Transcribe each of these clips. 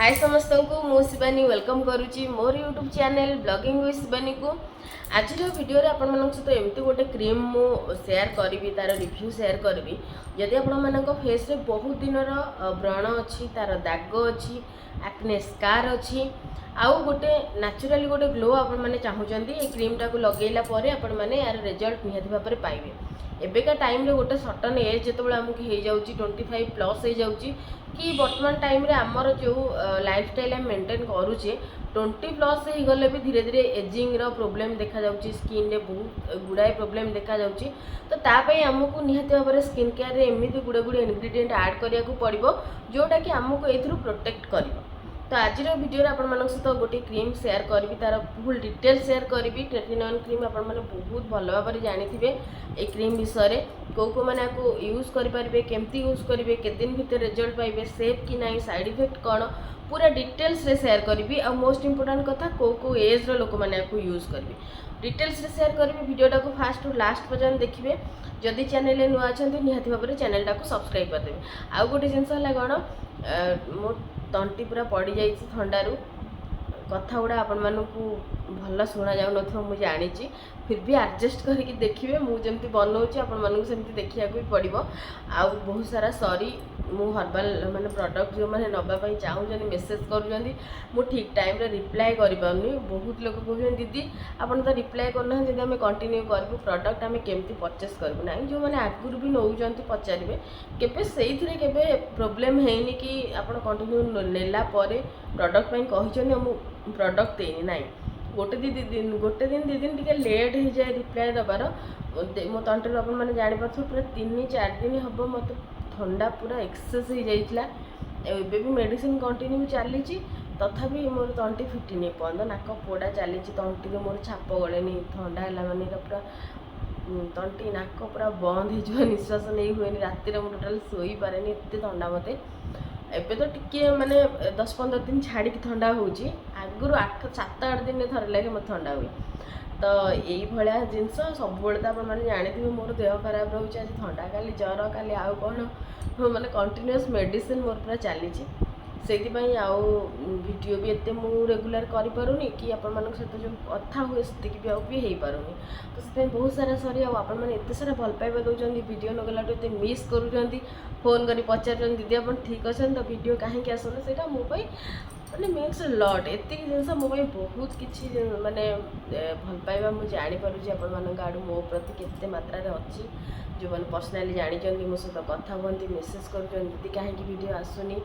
हाय समस्त को मु शिवानी वेलकम करुच्ची मोर YouTube channel blogging with Shivani को आज वीडियो रे आपण मन सहित एमती गोटे क्रीम मु शेयर करी तार रिव्यू शेयर करी जदि आपण मन फेस रे बहुत दिन व्रण अच्छी तार दाग अच्छी एक्ने स्कार अच्छी आउ गोटे नेचुराली गोटे ग्लो आपण मैंने चाहूँगी ये क्रीमटा को लगेला पर आपण मैंने यार रिजल्ट निहाती भाव में पाइबे। एबेका टाइम रे गोटे सर्टन एज जो आमको हो जाऊँगी 25 प्लस हो जाऊँगी कि वर्तमान टाइम रे आमर जो लाइफस्टाइल आम मेंटेन करुचे 20 प्लस हो गले भी धीरे धीरे एजिंग रो प्रॉब्लम देखा जाउची स्किन रे बहुत गुड़ाए प्रॉब्लम देखा जाउची तो तापाई आमको निहाती भाव में स्किन केयर रे एमती गुड़े गुड़े इनग्रेडिएंट ऐड करिया को पड़िबो जोटा कि आमको एथरू प्रोटेक्ट करिवो। तो आज वीडियो आपण मन सहित गोटे क्रीम शेयर करी तार फुल डिटेल शेयर करी ट्रेटिनॉन क्रीम आपण मैंने बहुत भल भाव में जानी ए क्रीम विषय को मैंने आपको यूज करेंगे केमती यूज करेंगे के दिन भितर रिजल्ट पाइबे सेफ कि ना साइड इफेक्ट कौन पूरा डिटेल्स रे शेयर करी आ मोस्ट इंपोर्टेंट कथा को एज रो लोक मैंने आपको यूज करेंगे डिटेल्स रे शेयर करी वीडियोटा को फास्ट टू लास्ट पर्यंत देखिए जदि चैनल नुआ अच्छा निहाती भाव में चैनलटा को सब्सक्राइब करदेवे। आउ गोटे जिनस है कौन मो तंटी पूरा पड़ जाइए थंडारू कथा गुड़ा आपण मानू भल शुणा जाऊन मुझे जानी फिर भी एडजस्ट करके देखिए मुझे बनाऊँगी आपण मानू सेमती देखा भी पड़ो आ बहुत सारा सॉरी मु हर्बाल माने प्रोडक्ट जो मैंने नापी चाहूँ मेसेज कर ठीक टाइम रे रिप्लाई करि पाउनी बहुत लोग कहते दीदी आपन तो रिप्लाई करना जब आम कंटिन्यू करूँ प्रोडक्ट आम केमती परचेस करूँ ना जो मैंने आगुरी भी नौ पचारे केबे से केबे प्रोब्लेम है कि आप कंटिन्यू नेला प्रोडक्ट कही प्रोडक्ट देनी ना गोटे दिन दी दिन टी लेट हो जाए रिप्लाई दबार मो तंटर आप मैंने जापर पूरा 3-4 दिन हम मत ठंडा पूरा एक्सेस हो जाइला एबे भी मेडिसिन कंटिन्यू चली तथापि मोर तंटी फिटिनी पर्यटन नाक पोड़ा चली तंटी मोर छाप गलेनी ठंडा है माने पूरा तंटी नाक पूरा बंद हो निश्वास नहीं हुए राति मुझे टोटाल शोई पारे एत ठंडा मत एबे तो टिके माने 10-15 दिन छाड़ी ठंडा होगी आगुरी 7-8 दिन थर लगे मत ठंडा हुए तो यही भाया जिनस सब तो आप जानी मोर देह खराब रोचे आज ठंडा का जर का आउ कौन मैंने कंटिन्यूअस मेडिसिन मोर पूरा चली से वीडियो भी एत मु रेगुलर करूनी कि आपण सहित जो कथा हुए से भी हो पारूनी तो से बहुत सारा सॉरी आपण मैंने एत सारा भल पाइबा दौरान वीडियो नगला एत मिस कर फोन कर पचार दीदी आप ठीक अच्छे तो वीडियो कहीं आसना से मोबाइल मैंने मीन्स लट एति जिनस मो बहुत किसी माने भल पाइबा मुझे जानीपारे आपण आड़ू मो प्रति केते मात्रा अच्छी जो मैंने पर्सनाली जानी मो सहित कथा कहती मेसेज कर दीदी कहीं वीडियो आसुनी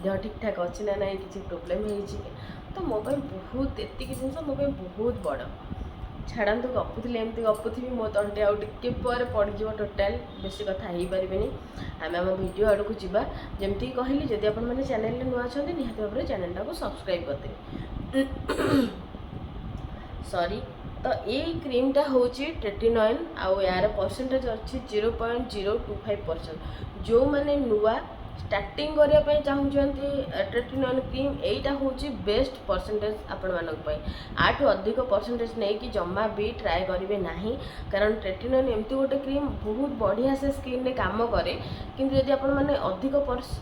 देह ठीक ठाक अच्छी ना ना किसी प्रोब्लेम हो तो मो बहुत एति जिनस मो बहुत बड़ छाड़ा गपुली एमती गपुथी मो तंटे आउ टे पड़ टोटाल बेसी कथा हो पारे आम आम वीडियो आड़ को जावा जमती कहली जदि आप चैनल नुआ अच्छा निहाती भाव में चैनलटा को सब्सक्राइब करदे सॉरी तो ये क्रीमटा हूँ ट्रेटिनॉन आउ यार परसेंटेज अच्छी 0.025% जो मैंने नुआ स्टार्टिंग करने चाहूँगी ट्रेटिनॉन क्रीम यहीटा हूँ बेस्ट परसेंटेज आपण मानी आठू अधिक परसेंटेज नहीं कि जमा भी ट्राए करेंगे ना कारण ट्रेटिनॉन एमती गोटे क्रीम बहुत बढ़िया से स्किन रे काम करे किंतु यदि आपण मैंने अधिक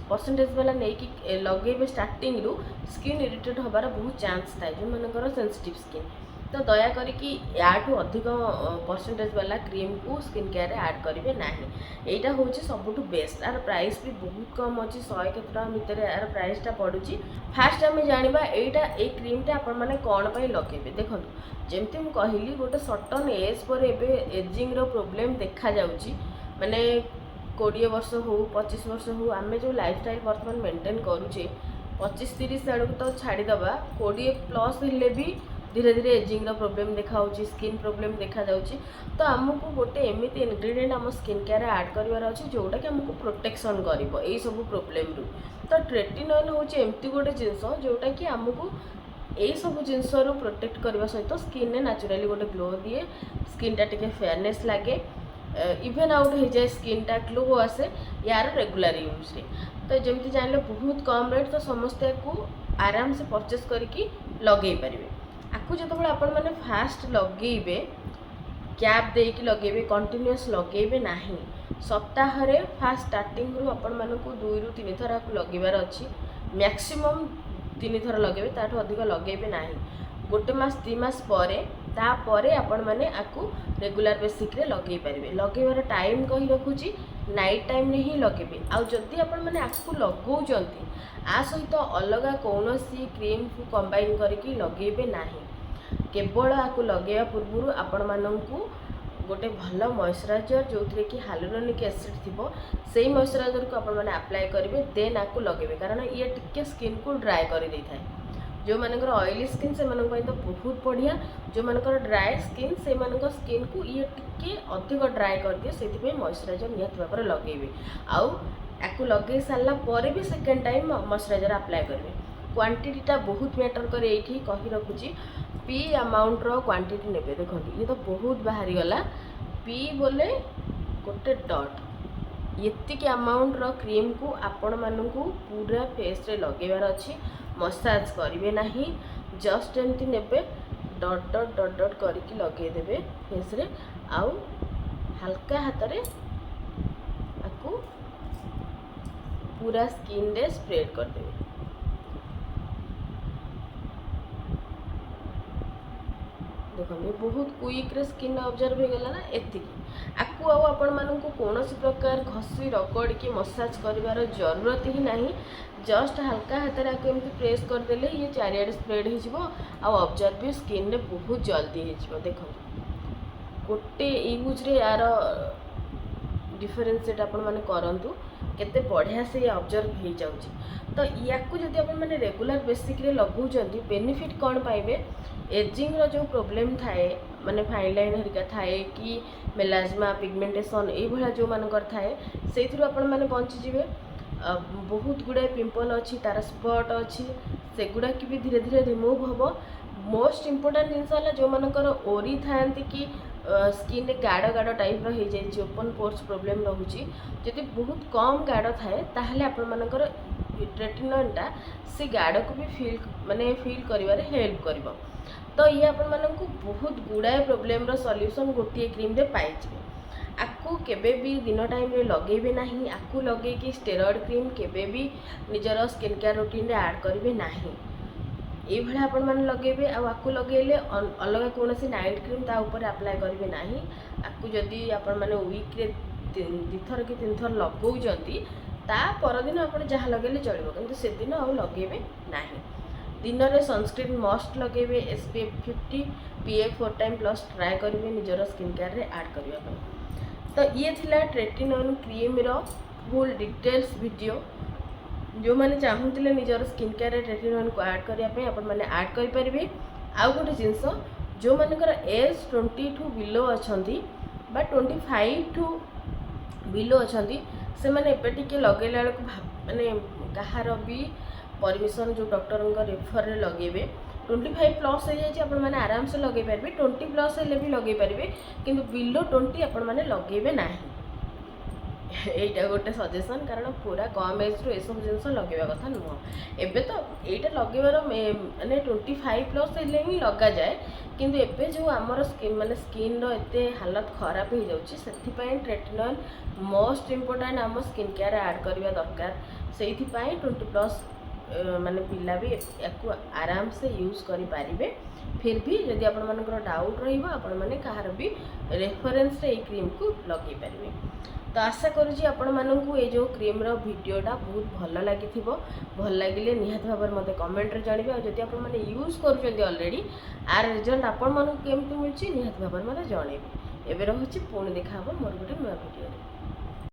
परसेंटेज वाला नहीं कि लगे स्टार्टिंग रु स्किन इरिटेट होबार बहुत चांस थाए जो मानकर सेंसिटिव स्किन तो दया करिकी याठू अधिक परसेंटेज वाला क्रीम को स्किन केयर ऐड करेंगे ना यहाँ हूँ सबुठ बेस्ट यार प्राइस भी बहुत कम अच्छी 100 केते टका भितर यार प्राइसटा पड़ुची फास्ट आम जाना ये क्रीमटा आपण मैंने कौन पर लगे देखो जमती मुझे कहली गोटे सर्टन एज पर एजिंग रो प्रॉब्लम देखा जाउची माने 20 वर्ष हो 25 वर्ष हो आम जो लाइफस्टाइल बर्तमान मेंटेन करुचे 25-30 आड़ तो छाड़ीदबा 20 प्लस हेले भी धीरे धीरे एजिंग प्रॉब्लम देखा स्किन प्रॉब्लम देखा जाउची तो आमको गोटे एमती इनग्रेडिएंट आम स्किन केयर ऐड करार अच्छे जोटा कि आमको प्रोटेक्शन करिवो एई सब प्रॉब्लम रु तो ट्रेटिनॉन हूँ एमती गोटे जिनस जोटा कि आमको यही सब जिनस प्रोटेक्ट करने सहित स्किन ने नेचुराली गोटे ग्लो दिए स्किनटा टिके फेयरनेस लगे इवेन आउट हो जाए स्किनटा ग्लो आसे यार रेगुलर यूज रे तो जमती जानले बहुत कम रेट तो समस्ते को आराम से परचेस करके लगे पारे आपको जो आपण मैंने फास्ट लगेबे कैप देकी लगेबे कंटिन्यूअस लगेबे नाही सप्ताह फास्ट स्टार्टिंग रु आपण मानक 2-3 थर आपको लगेबार अच्छी मैक्सिमम 3 थर लगेबे ताठो अधिक लगेबे नाही गोटे मास 2 मास परे तापरे आपण माने आकु रेगुलर बेसिक रे लगेई पारिबे लगेबार टाइम कहि रखुची नाइट टाइम रे ही लगेबे आ जदी आपण माने आकु लगौचंती आ सहित अलगा कौनसी क्रीम को कंबाइन करके लगेबे नाही केवल आकु लगेया पूर्व आपण माननकु गोटे भल मॉइस्चराइजर जो थे कि हाइलुरोनिक एसिड थिबो सेही मॉइस्चराइजर को आपण माने अप्लाई करेंगे देन आकु लगेबे कारण ये टिके स्किन को ड्राई कर दे थाए जो मानकर ऑयली स्किन से मानक तो बहुत बढ़िया जो मानकर ड्राई स्किन से मानक स्किन को ये टिके अधिक ड्राई कर दिए से मॉइस्चराइजर निहत भाव लगेबे आउ याकु लगे सारा पर भी सेकेंड टाइम मॉइस्चराइजर अप्लाई करेंगे क्वांटिटीटा बहुत मैटर करे ये कही रखुची पी अमाउंट रो क्वांटिटी नेबे देखो ये तो बहुत बाहरी गला पी बोले गोटे डॉट ये अमाउंट रो क्रीम को आपण मानू पूरा फेस रे लगेबार अच्छी मसाज करेंगे नहीं जस्ट एमती नेबे डॉट डॉट डॉट डॉट करके लगेदेवे फेस रे आउ हल्का हाथ रे आपको पूरा स्किन रे स्प्रेड कर देवे देखो बहुत क्विक रे स्किन ऑब्जर्व हो गला ना एति आपको आपण मानू कौन प्रकार घसी रगड़ के मसाज करिवार जरूरत ही नहीं जस्ट हल्का हाथ में आपको एमती प्रेस करदेले ये चारिआडे स्प्रेड हो ऑब्जर्व भी स्किन रे बहुत जल्दी हो देखो गोटे यूज रे यार डिफरेंशिएट आपण माने करंतु केते बढ़िया से ये ऑब्जर्व हो जाउची तो याकू जदि आपण माने रेगुलर बेसिक रे लगौचंती बेनिफिट कौन पाइबे एजिंग रो जो प्रॉब्लम थाए माने फाइन लाइन हरिका थाए कि मेलाजमा पिगमेंटेशन ये भला जो मानकर थाए सेथिरु आपण माने बंची जिवे बहुत गुड़ाए पिंपल अच्छी तार स्पट अच्छी सेगुड़ा की भी धीरे धीरे रिमूव हम मोस्ट इम्पोर्टाट जिनस जो मानकर ओरी था कि स्किन गाढ़ गाढ़ टाइप रो जाइए ओपन पोर्स प्रॉब्लम रोचे जदि बहुत कम गाढ़ थाए ताहले आपण मानकर ट्रेटिनॉलटा से गाढ़ को भी फील माने फील करिवारे हेल्प करिवो तो ये आपण मानकु बहुत गुड़ाए प्रॉब्लम रो सॉल्यूशन गोटे क्रीम रे पाई जिवे आपको केबे भी दिन टाइम रे लगेबे नहीं आपको लगे कि स्टेरॉइड क्रीम केबे भी निजर स्किन केयर रूटीन रे ऐड करेंगे नहीं ये भाया आपण माने लगेबे आपको लगेले अलग कौन सी नाइट क्रीम ता ऊपर अप्लाई करेंगे नहीं आपको जदि आपण माने वीक रे 2 थर कि 3 थर लगौचंती ता परदिन आपण जहाँ लगेले चलिबो किंतु से दिन आ लगेबे नहीं दिन में सनस्क्रीन मस्ट लगेबे SPF 50 PA 4 time plus try करेंगे निजर स्किन केयर रे ऐड करबा तो ये थिला ट्रेटिनॉल क्रीम रो फुल डिटेल्स वीडियो जो मैंने चाहूले निजर स्किन केयर ट्रेटिनॉल को ऐड करने आपण मैंने ऐड कर पारे आउ गोटे जिनस जो मानकर एज 22 बिलो अच्छी बा 25 टू बिलो अच्छी से मैंने एबे लगेला माने कहार भी परमिशन जो डॉक्टर रेफर लगेबे 25 प्लस हो जाए आप आराम से लगे पारे 20 प्लस हेल्ले भी लगे पारे किंतु बिलो 20 आपण मैंने लगेबे नहीं यहीटा गोटे सजेसन कारण पूरा कम एज रू सब जिनस लगेवा कथा नुह एबे तो यहीटा लगेबार माने 25 प्लस हेल्ले ही लगा जाए किंतु एबे जो आमर स्किन माने स्किन रो एते हालत खराब हो जाउची सेथिपाई ट्रेटिनॉल मोस्ट इम्पोर्टेंट आम स्किन केयर ऐड करबा दरकार सेथिपाई 20 प्लस माने पिला भी याकू आराम से यूज करि पारिबे फिर भी यदि आपण मानकर डाउट रहिबा आपण माने कहार भी रेफरेंस रे ए क्रीम को लगे पारिबे तो आशा करूँ आपण मानू ये जो क्रीम रो वीडियोटा बहुत भल लगी भल लगे निहत भाव मत कमेंट रे जानवे और जब आप यूज कर ऑलरेडी आर रिजल्ट आपण मानू केमती मिलूँ निहत भाव मत जनइबे एबे रहुछि पुणी देखा मोर गोटे नुआ वीडियो।